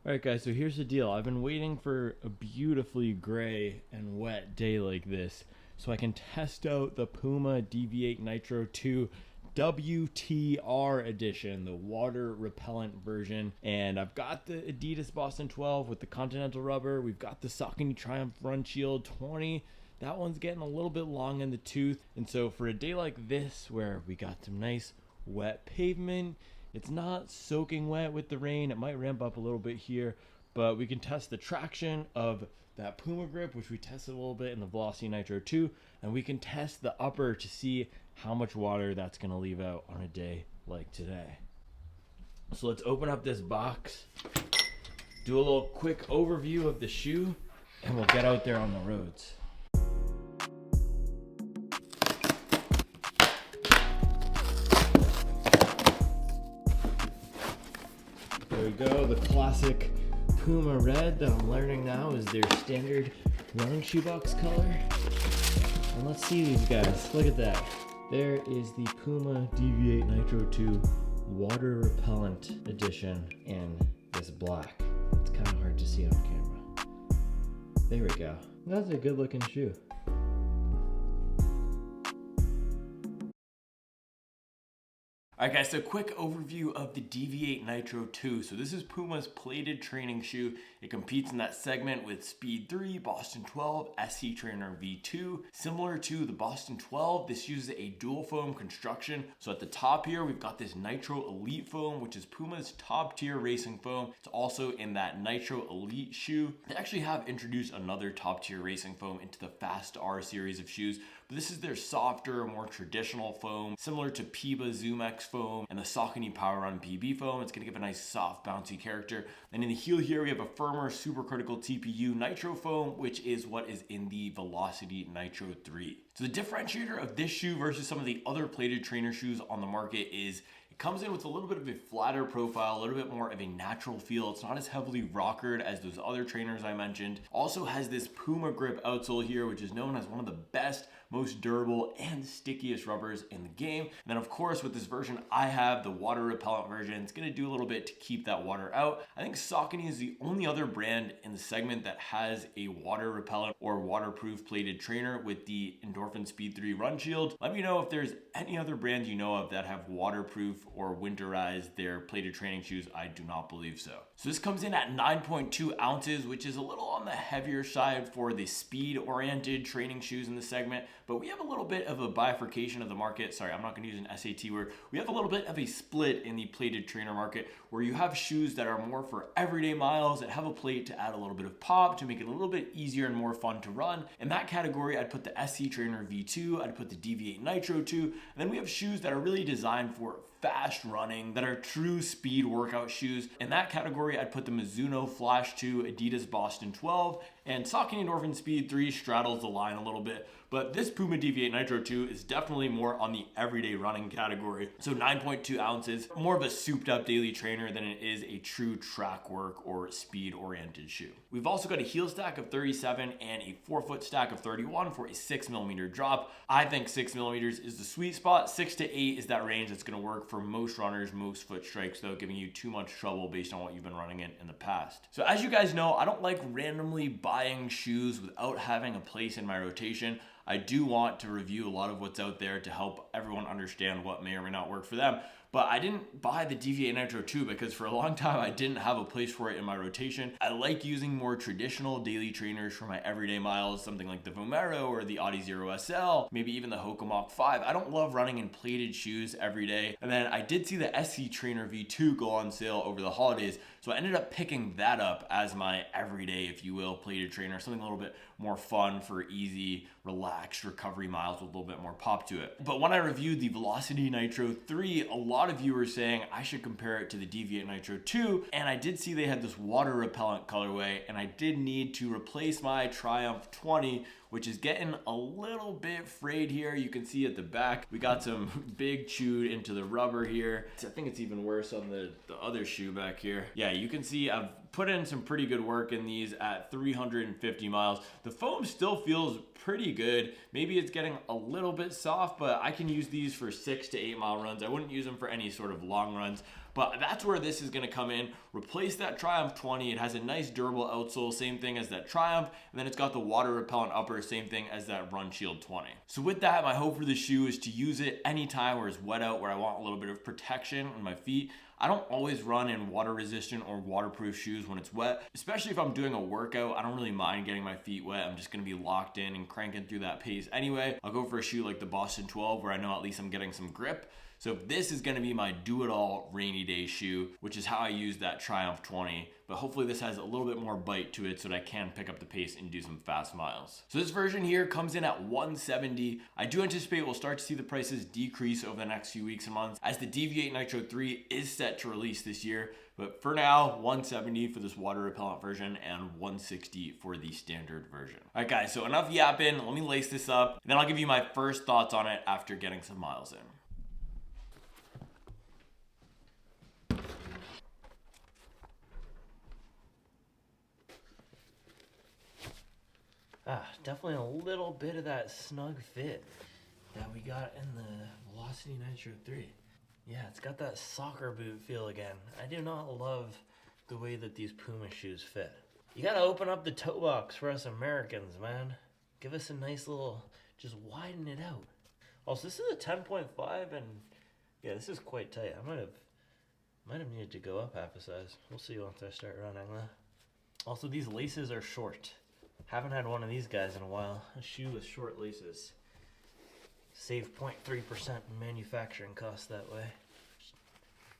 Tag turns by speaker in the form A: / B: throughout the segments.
A: Alright guys, so here's the deal. I've been waiting for a beautifully gray and wet day like this so I can test out the Puma Deviate Nitro 2 WTR edition, the water repellent version. And I've got the Adidas Boston 12 with the Continental rubber. We've got the Saucony Triumph Run Shield 20. That one's getting a little bit long in the tooth. And so for a day like this where we got some nice wet pavement, it's not soaking wet with the rain. It might ramp up a little bit here, but we can test the traction of that Puma grip, which we tested a little bit in the Velocity Nitro 2, and we can test the upper to see how much water that's going to leave out on a day like today. So let's open up this box, do a little quick overview of the shoe, and we'll get out there on the roads. There we go, the classic Puma red that I'm learning now is their standard running shoebox color. And let's see these guys, look at that. There is the Puma Deviate Nitro 2 water repellent edition in this black. It's kind of hard to see on camera. There we go. That's a good looking shoe. Alright guys, so quick overview of the Deviate Nitro 2. So this is Puma's plated training shoe. It competes in that segment with Speed 3, Boston 12, SC Trainer V2. Similar to the Boston 12, this uses a dual foam construction. So at the top here, we've got this Nitro Elite foam, which is Puma's top tier racing foam. It's also in that Nitro Elite shoe. They actually have introduced another top tier racing foam into the Fast R series of shoes. But this is their softer, more traditional foam, similar to Puma Zoom X foam and the Saucony Power Run PB foam. It's gonna give a nice soft bouncy character. And in the heel here, we have a firmer supercritical TPU Nitro foam, which is what is in the Velocity Nitro 3. So the differentiator of this shoe versus some of the other plated trainer shoes on the market is it comes in with a little bit of a flatter profile, a little bit more of a natural feel. It's not as heavily rockered as those other trainers I mentioned. Also has this Puma grip outsole here, which is known as one of the best, most durable and stickiest rubbers in the game. And then of course with this version I have, the water repellent version, it's gonna do a little bit to keep that water out. I think Saucony is the only other brand in the segment that has a water repellent or waterproof plated trainer with the Endorphin Speed 3 Run Shield. Let me know if there's any other brands you know of that have waterproof or winterized their plated training shoes. I do not believe so. So this comes in at 9.2 ounces, which is a little on the heavier side for the speed oriented training shoes in the segment. But we have a little bit of a bifurcation of the market. Sorry, I'm not going to use an SAT word. We have a little bit of a split in the plated trainer market where you have shoes that are more for everyday miles that have a plate to add a little bit of pop to make it a little bit easier and more fun to run. In that category, I'd put the SC Trainer V2, I'd put the Deviate Nitro 2, and then we have shoes that are really designed for fast running, that are true speed workout shoes. In that category, I'd put the Mizuno Flash 2, Adidas Boston 12, and Saucony Endorphin Speed 3 straddles the line a little bit. But this Puma Deviate Nitro 2 is definitely more on the everyday running category. So 9.2 ounces, more of a souped up daily trainer than it is a true track work or speed oriented shoe. We've also got a heel stack of 37 and a forefoot stack of 31 for a 6mm drop. I think 6mm is the sweet spot. 6 to 8 is that range that's gonna work for most runners, most foot strikes, without giving you too much trouble based on what you've been running in the past. So as you guys know, I don't like randomly buying shoes without having a place in my rotation. I do want to review a lot of what's out there to help everyone understand what may or may not work for them. But I didn't buy the Deviate Nitro 2 because for a long time I didn't have a place for it in my rotation. I like using more traditional daily trainers for my everyday miles, something like the Vomero or the Audi Zero SL, maybe even the Hoka Mach 5. I don't love running in plated shoes every day. And then I did see the SC Trainer V2 go on sale over the holidays, so I ended up picking that up as my everyday, if you will, plated trainer, something a little bit more fun for easy, relaxed recovery miles with a little bit more pop to it. But when I reviewed the Velocity Nitro 3, a lot of you were saying I should compare it to the Deviate Nitro 2, and I did see they had this water repellent colorway, and I did need to replace my Triumph 20, which is getting a little bit frayed here. You can see at the back, we got some big chewed into the rubber here. I think it's even worse on the other shoe back here. Yeah, you can see I've put in some pretty good work in these at 350 miles. The foam still feels pretty good. Maybe it's getting a little bit soft, but I can use these for 6 to 8 mile runs. I wouldn't use them for any sort of long runs. But that's where this is going to come in. Replace that Triumph 20. It has a nice durable outsole, same thing as that Triumph, and then it's got the water repellent upper, same thing as that Run Shield 20. So with that, my hope for the shoe is to use it anytime where it's wet out, where I want a little bit of protection on my feet. I don't always run in water resistant or waterproof shoes when it's wet, especially if I'm doing a workout. I don't really mind getting my feet wet. I'm just gonna be locked in and cranking through that pace anyway. I'll go for a shoe like the Boston 12 where I know at least I'm getting some grip. So this is gonna be my do-it-all rainy day shoe, which is how I use that Triumph 20. But hopefully this has a little bit more bite to it so that I can pick up the pace and do some fast miles. So this version here comes in at $170. I do anticipate we'll start to see the prices decrease over the next few weeks and months as the Deviate Nitro 3 is set to release this year. But for now, $170 for this water repellent version and $160 for the standard version. All right guys, so enough yapping. Let me lace this up, and then I'll give you my first thoughts on it after getting some miles in.
B: Definitely a little bit of that snug fit that we got in the Velocity Nitro 3. Yeah, it's got that soccer boot feel again. I do not love the way that these Puma shoes fit. You gotta open up the toe box for us Americans, man. Give us a nice little, just widen it out. Also, this is a 10.5 and yeah, this is quite tight. I might have needed to go up half a size. We'll see once I start running though. Also, these laces are short. Haven't had one of these guys in a while. A shoe with short laces. Save 0.3% in manufacturing costs that way.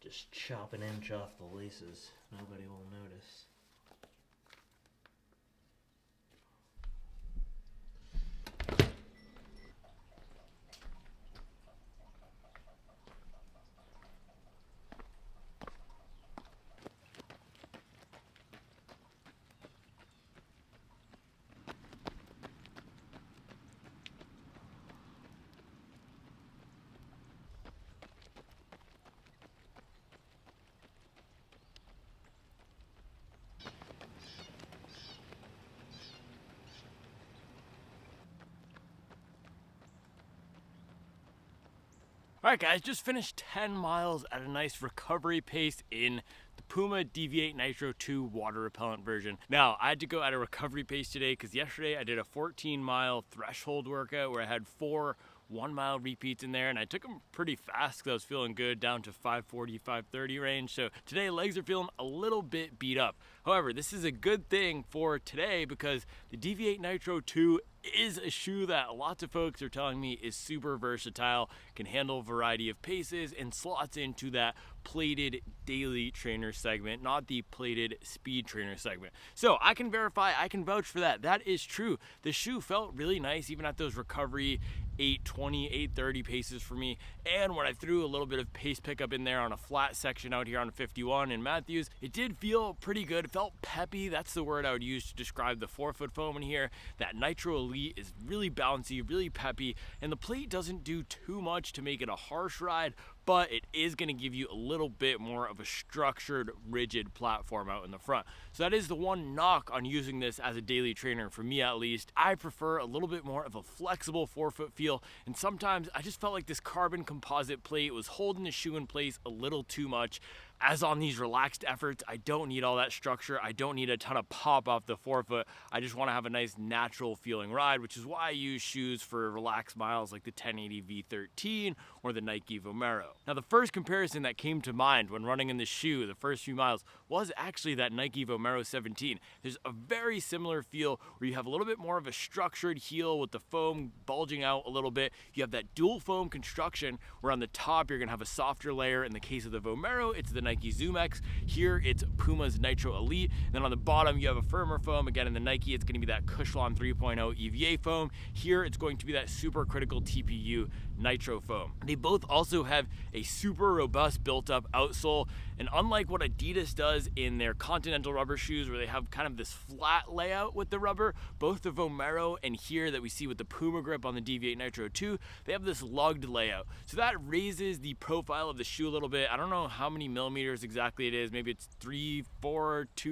B: Just chop an inch off the laces. Nobody will notice.
A: All right guys, just finished 10 miles at a nice recovery pace in the Puma Deviate Nitro 2 water repellent version. Now, I had to go at a recovery pace today because yesterday I did a 14-mile threshold workout where I had 4 1-mile repeats in there, and I took them pretty fast because I was feeling good, down to 540, 530 range. So today legs are feeling a little bit beat up. However, this is a good thing for today because the Deviate Nitro 2 is a shoe that lots of folks are telling me is super versatile, can handle a variety of paces, and slots into that plated daily trainer segment, not the plated speed trainer segment. So I can verify, I can vouch for that. That is true. The shoe felt really nice even at those recovery 820, 830 paces for me. And when I threw a little bit of pace pickup in there on a flat section out here on 51 in Matthews, it did feel pretty good. It felt peppy. That's the word I would use to describe the forefoot foam in here. That Nitro Elite is really bouncy, really peppy, and the plate doesn't do too much to make it a harsh ride, but it is going to give you a little bit more of a structured, rigid platform out in the front. So that is the one knock on using this as a daily trainer, for me at least. I prefer a little bit more of a flexible forefoot feel, and sometimes I just felt like this carbon composite plate was holding the shoe in place a little too much. As on these relaxed efforts, I don't need all that structure. I don't need a ton of pop off the forefoot. I just want to have a nice natural feeling ride, which is why I use shoes for relaxed miles like the 1080 V13 or the Nike Vomero. Now, the first comparison that came to mind when running in this shoe the first few miles was actually that Nike Vomero 17. There's a very similar feel where you have a little bit more of a structured heel with the foam bulging out a little bit. You have that dual foam construction where on the top you're going to have a softer layer. In the case of the Vomero, it's the Nike Zoom X. Here it's Puma's Nitro Elite. And then on the bottom you have a firmer foam. Again, in the Nike it's going to be that Cushlon 3.0 EVA foam. Here it's going to be that super critical TPU Nitro foam. They both also have a super robust built up outsole, and unlike what Adidas does in their Continental rubber shoes where they have kind of this flat layout with the rubber, both the Vomero and here that we see with the Puma grip on the Deviate Nitro 2, they have this lugged layout. So that raises the profile of the shoe a little bit. I don't know how many millimeters exactly it is. Maybe it's 2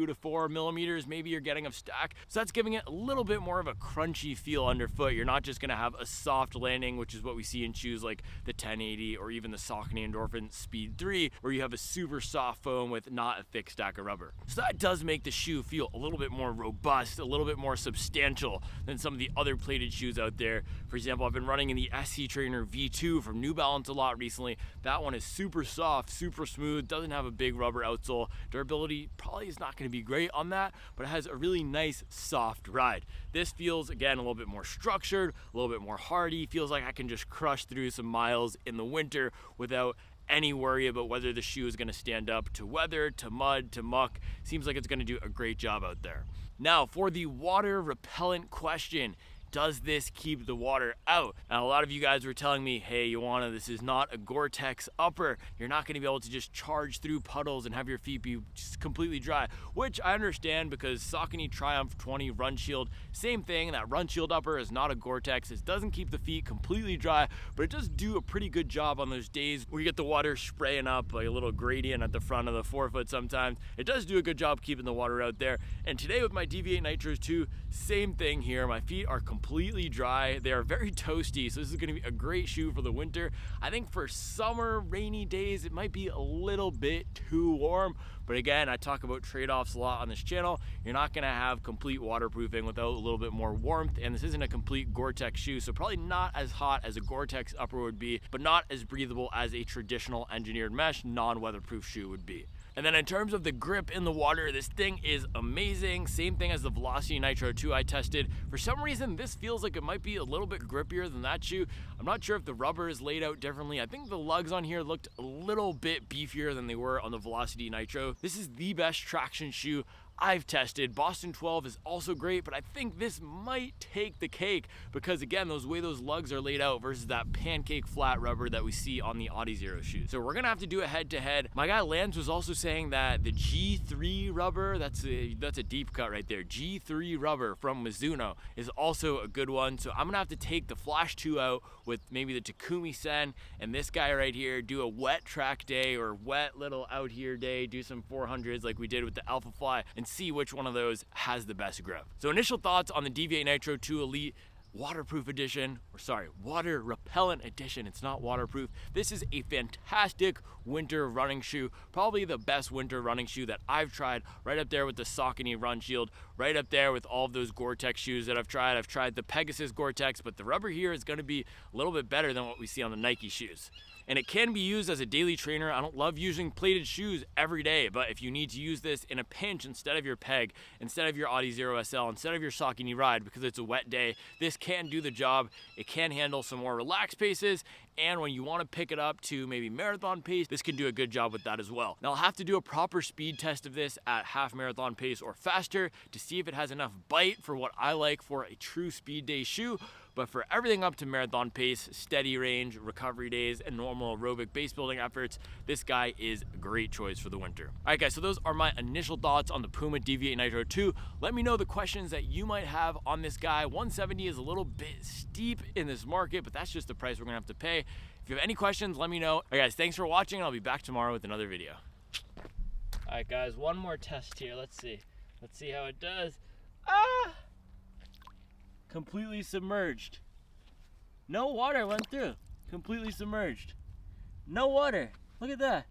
A: to 4 millimeters maybe you're getting of stack. So that's giving it a little bit more of a crunchy feel underfoot. You're not just gonna have a soft landing, which is what we see in shoes like the 1080 or even the Saucony Endorphin Speed 3, where you have a super soft foam with not a thick stack of rubber. So that does make the shoe feel a little bit more robust, a little bit more substantial than some of the other plated shoes out there. For example, I've been running in the SC Trainer V2 from New Balance a lot recently. That one is super soft, super smooth, doesn't have a big rubber outsole. Durability probably is not going to be great on that, but it has a really nice soft ride. This feels, again, a little bit more structured, a little bit more hardy. Feels like I can just crush through some miles in the winter without any worry about whether the shoe is going to stand up to weather, to mud, to muck. Seems like it's going to do a great job out there. Now, for the water repellent question, does this keep the water out? Now, a lot of you guys were telling me, hey, Ioana, this is not a Gore-Tex upper. You're not going to be able to just charge through puddles and have your feet be just completely dry, which I understand because Saucony Triumph 20 Run Shield, same thing. That Run Shield upper is not a Gore-Tex. It doesn't keep the feet completely dry, but it does do a pretty good job on those days where you get the water spraying up like a little gradient at the front of the forefoot sometimes. It does do a good job keeping the water out there. And today with my Deviate Nitros 2, same thing here. My feet are completely dry. They are very toasty, so this is going to be a great shoe for the winter. I think for summer, rainy days, it might be a little bit too warm. But again, I talk about trade-offs a lot on this channel. You're not going to have complete waterproofing without a little bit more warmth, and this isn't a complete Gore-Tex shoe, so probably not as hot as a Gore-Tex upper would be, but not as breathable as a traditional engineered mesh non-weatherproof shoe would be. And then in terms of the grip in the water, this thing is amazing. Same thing as the Velocity Nitro 2 I tested. For some reason, this feels like it might be a little bit grippier than that shoe. I'm not sure if the rubber is laid out differently. I think the lugs on here looked a little bit beefier than they were on the Velocity Nitro. This is the best traction shoe I've tested. Boston 12 is also great, but I think this might take the cake because, again, those way those lugs are laid out versus that pancake flat rubber that we see on the Adizero shoes. So we're gonna have to do a head-to-head. My guy Lance was also saying that the G3 rubber, that's a deep cut right there. G3 rubber from Mizuno is also a good one. So I'm gonna have to take the Flash 2 out with maybe the Takumi Sen and this guy right here, do a wet track day or wet little out here day, do some 400s like we did with the Alpha Fly, and see which one of those has the best grip. So initial thoughts on the Deviate Nitro 2 Elite waterproof edition, or sorry, water repellent edition. It's not waterproof. This is a fantastic winter running shoe, probably the best winter running shoe that I've tried, right up there with the Saucony Run Shield, right up there with all of those Gore-Tex shoes that I've tried. I've tried the Pegasus Gore-Tex, but the rubber here is going to be a little bit better than what we see on the Nike shoes. And it can be used as a daily trainer. I don't love using plated shoes every day, but if you need to use this in a pinch instead of your Peg, instead of your Adizero SL, instead of your Saucony Ride because it's a wet day, this can do the job. It can handle some more relaxed paces, and when you want to pick it up to maybe marathon pace, this can do a good job with that as well. Now I'll have to do a proper speed test of this at half marathon pace or faster to see if it has enough bite for what I like for a true speed day shoe. But for everything up to marathon pace, steady range, recovery days, and normal aerobic base building efforts, this guy is a great choice for the winter. All right, guys, so those are my initial thoughts on the Puma Deviate Nitro 2. Let me know the questions that you might have on this guy. 170 is a little bit steep in this market, but that's just the price we're gonna have to pay. If you have any questions, let me know. All right, guys, thanks for watching, and I'll be back tomorrow with another video. All right, guys, one more test here. Let's see how it does. Completely submerged. No water went through. Completely submerged. No water. Look at that.